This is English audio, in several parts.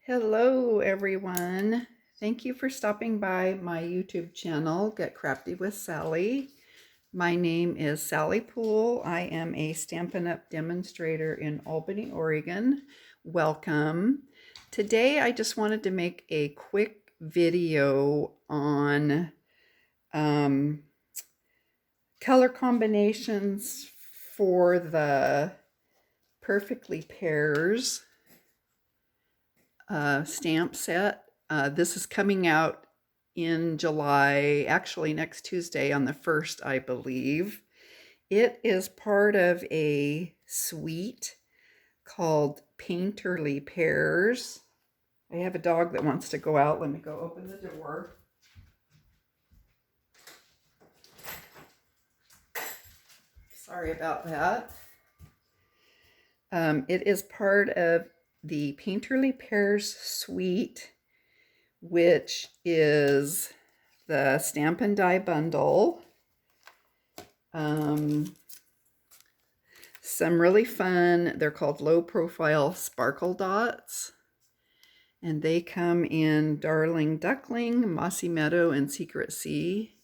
Hello, everyone. Thank you for stopping by my YouTube channel, Get Crafty with Sally. My name is Sally Poole. I am a Stampin' Up! Demonstrator in Albany, Oregon. Welcome. Today, I just wanted to make a quick video on color combinations for the Perfectly Pears stamp set. This is coming out in July, actually next Tuesday on the 1st, I believe. It is part of a suite called Perfectly Pears. I have a dog that wants to go out. Let me go open the door. Sorry about that. It is part of the Perfectly Pears suite, which is the Stampin' Die bundle. Some really fun, they're called low profile sparkle dots. And they come in Darling Duckling, Mossy Meadow, and Secret Sea.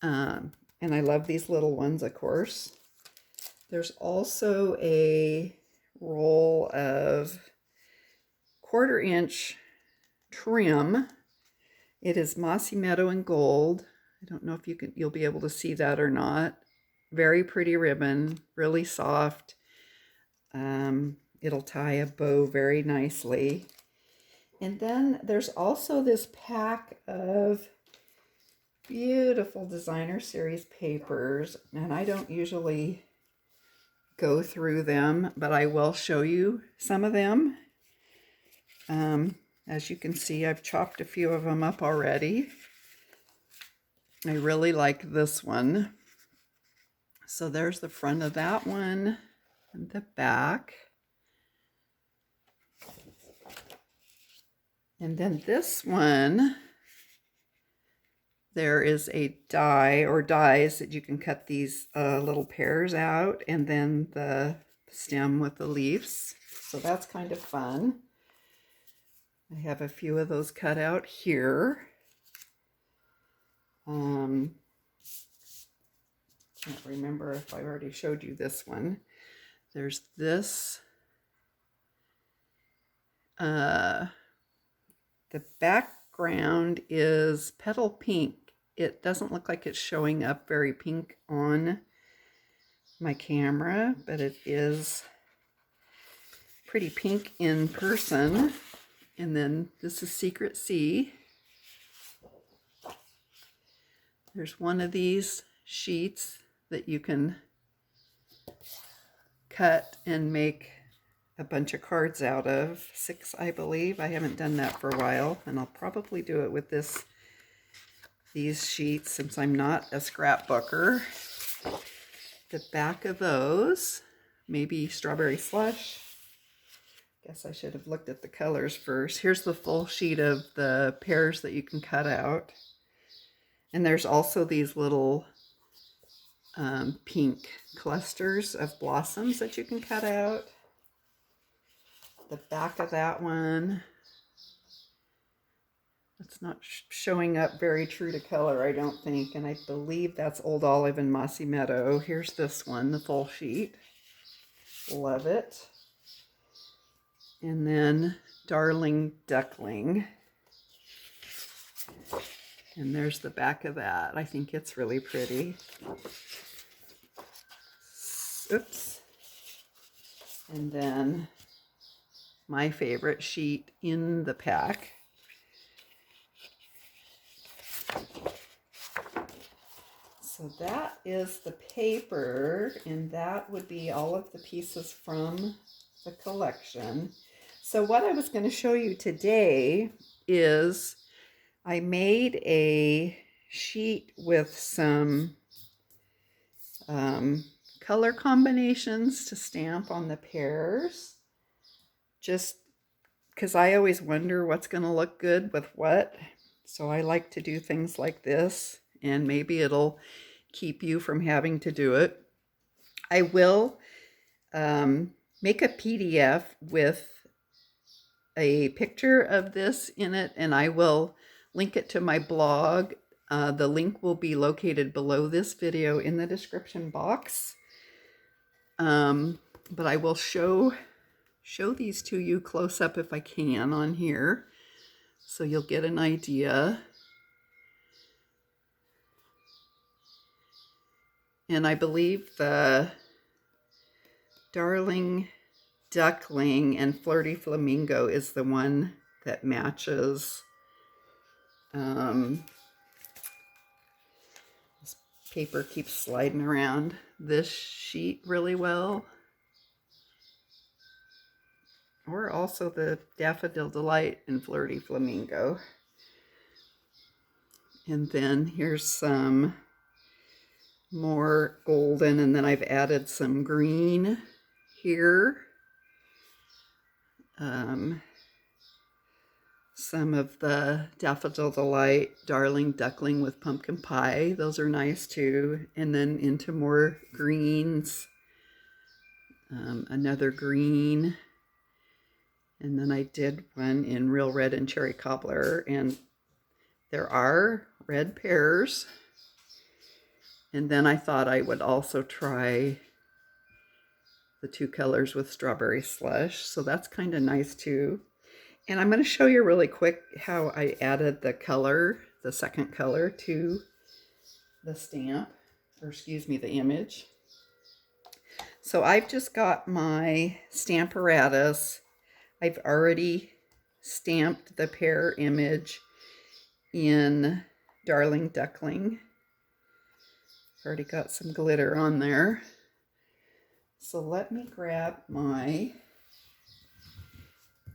And I love these little ones, of course. There's also a roll of 1/4 inch trim. It is Mossy Meadow and Gold. I don't know if you'll be able to see that or not. Very pretty ribbon, really soft. It'll tie a bow very nicely. And then there's also this pack of beautiful designer series papers, and I don't usually go through them, but I will show you some of them. As you can see, I've chopped a few of them up already. I really like this one. So there's the front of that one and the back. And then this one, there is a die or dies that you can cut these little pears out, and then the stem with the leaves. So that's kind of fun. I have a few of those cut out here. Can't remember if I already showed you this one. There's this. The background is petal pink. It doesn't look like it's showing up very pink on my camera, but it is pretty pink in person. And then this is Secret Sea. There's one of these sheets that you can cut and make a bunch of cards out of. 6, I believe. I haven't done that for a while, and I'll probably do it with these sheets since I'm not a scrapbooker. The back of those, maybe Strawberry Slush. Guess I should have looked at the colors first. Here's the full sheet of the pears that you can cut out. And there's also these little pink clusters of blossoms that you can cut out. The back of that one, it's not showing up very true to color, I don't think, and I believe that's Old Olive and Mossy Meadow. Here's this one, the full sheet. Love it. And then Darling Duckling. And there's the back of that. I think it's really pretty. Oops. And then my favorite sheet in the pack. So that is the paper, and that would be all of the pieces from the collection. So what I was going to show you today is I made a sheet with some color combinations to stamp on the pears, just because I always wonder what's going to look good with what. So I like to do things like this, and maybe it'll keep you from having to do it. I will make a PDF with a picture of this in it, and I will link it to my blog. The link will be located below this video in the description box. But I will show these to you close up if I can on here, so you'll get an idea. And I believe the Darling Duckling and Flirty Flamingo is the one that matches this paper keeps sliding around this sheet really well. Or also the Daffodil Delight and Flirty Flamingo. And then here's some more golden, and then I've added some green here. Some of the Daffodil Delight Darling Duckling with pumpkin pie. Those are nice too. And then into more greens. Another green. And then I did one in Real Red and Cherry Cobbler. And there are red pears. And then I thought I would also try the two colors with Strawberry Slush. So that's kind of nice too. And I'm going to show you really quick how I added the color, the second color, to the stamp, or excuse me, the image. So I've just got my Stamparatus. I've already stamped the pear image in Darling Duckling. Already got some glitter on there. So let me grab my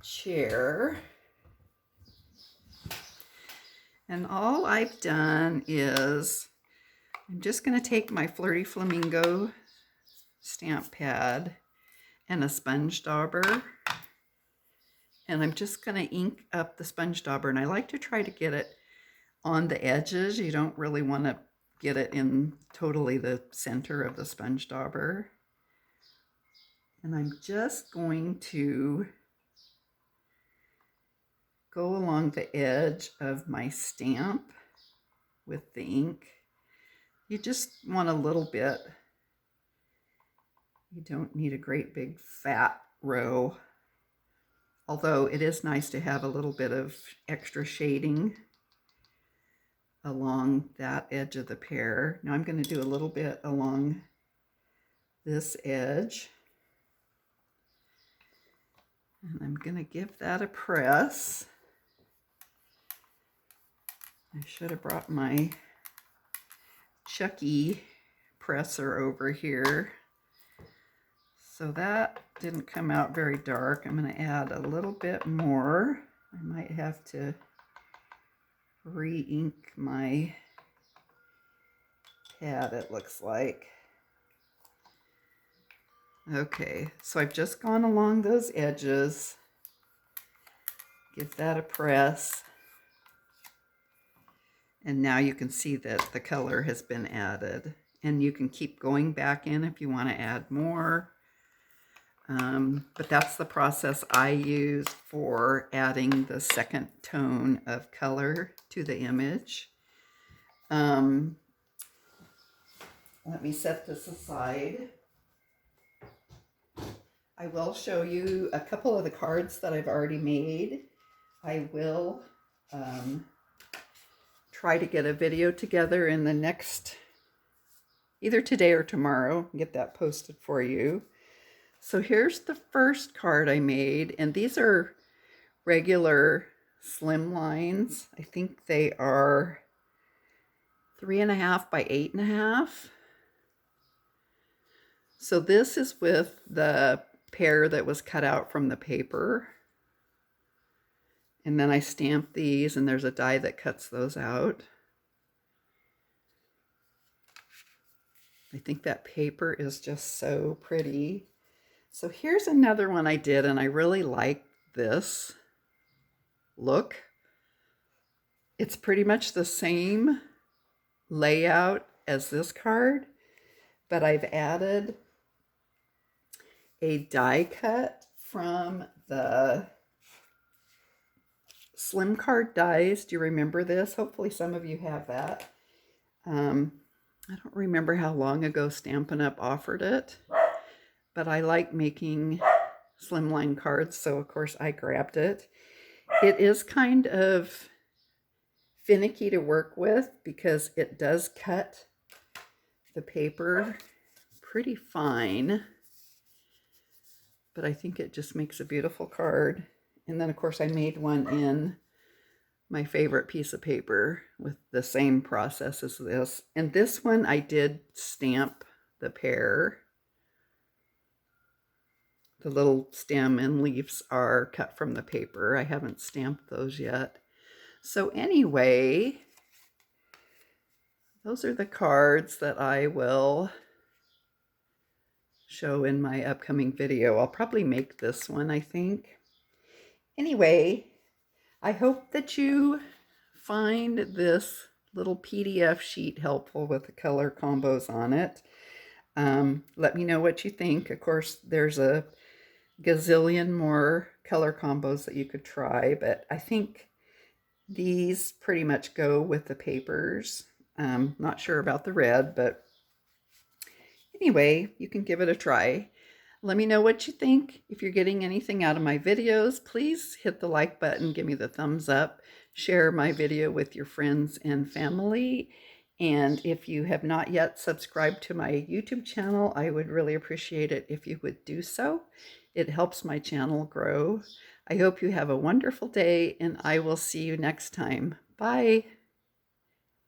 chair. And all I've done is I'm just going to take my Flirty Flamingo stamp pad and a sponge dauber, and I'm just going to ink up the sponge dauber, and I like to try to get it on the edges. You don't really want to get it in totally the center of the sponge dauber. And I'm just going to go along the edge of my stamp with the ink. You just want a little bit. You don't need a great big fat row, although it is nice to have a little bit of extra shading along that edge of the pear. Now I'm going to do a little bit along this edge. And I'm going to give that a press. I should have brought my Chucky presser over here. So that didn't come out very dark. I'm going to add a little bit more. I might have to re-ink my pad, it looks like. Okay, so I've just gone along those edges. Give that a press. And now you can see that the color has been added. And you can keep going back in if you want to add more. But that's the process I used for adding the second tone of color to the image. Let me set this aside. I will show you a couple of the cards that I've already made. I will try to get a video together in the next, either today or tomorrow, get that posted for you. So here's the first card I made, and these are regular slim lines. I think they are 3.5 by 8.5. So this is with the pear that was cut out from the paper. And then I stamped these, and there's a die that cuts those out. I think that paper is just so pretty. So here's another one I did, and I really like this look. It's pretty much the same layout as this card, but I've added a die cut from the slim card dies. Do you remember this? Hopefully some of you have that. I don't remember how long ago Stampin' Up! Offered it, but I like making slimline cards, so of course I grabbed it. It is kind of finicky to work with because it does cut the paper pretty fine, but I think it just makes a beautiful card. And then of course I made one in my favorite piece of paper with the same process as this. And this one I did stamp the pear. The little stem and leaves are cut from the paper. I haven't stamped those yet. So anyway, those are the cards that I will show in my upcoming video. I'll probably make this one, I think. Anyway, I hope that you find this little PDF sheet helpful with the color combos on it. Let me know what you think. Of course, there's a gazillion more color combos that you could try, but I think these pretty much go with the papers. Not sure about the red, but anyway, you can give it a try. Let me know what you think. If you're getting anything out of my videos, please hit the like button, give me the thumbs up, share my video with your friends and family. And if you have not yet subscribed to my YouTube channel, I would really appreciate it if you would do so. It helps my channel grow. I hope you have a wonderful day, and I will see you next time. Bye.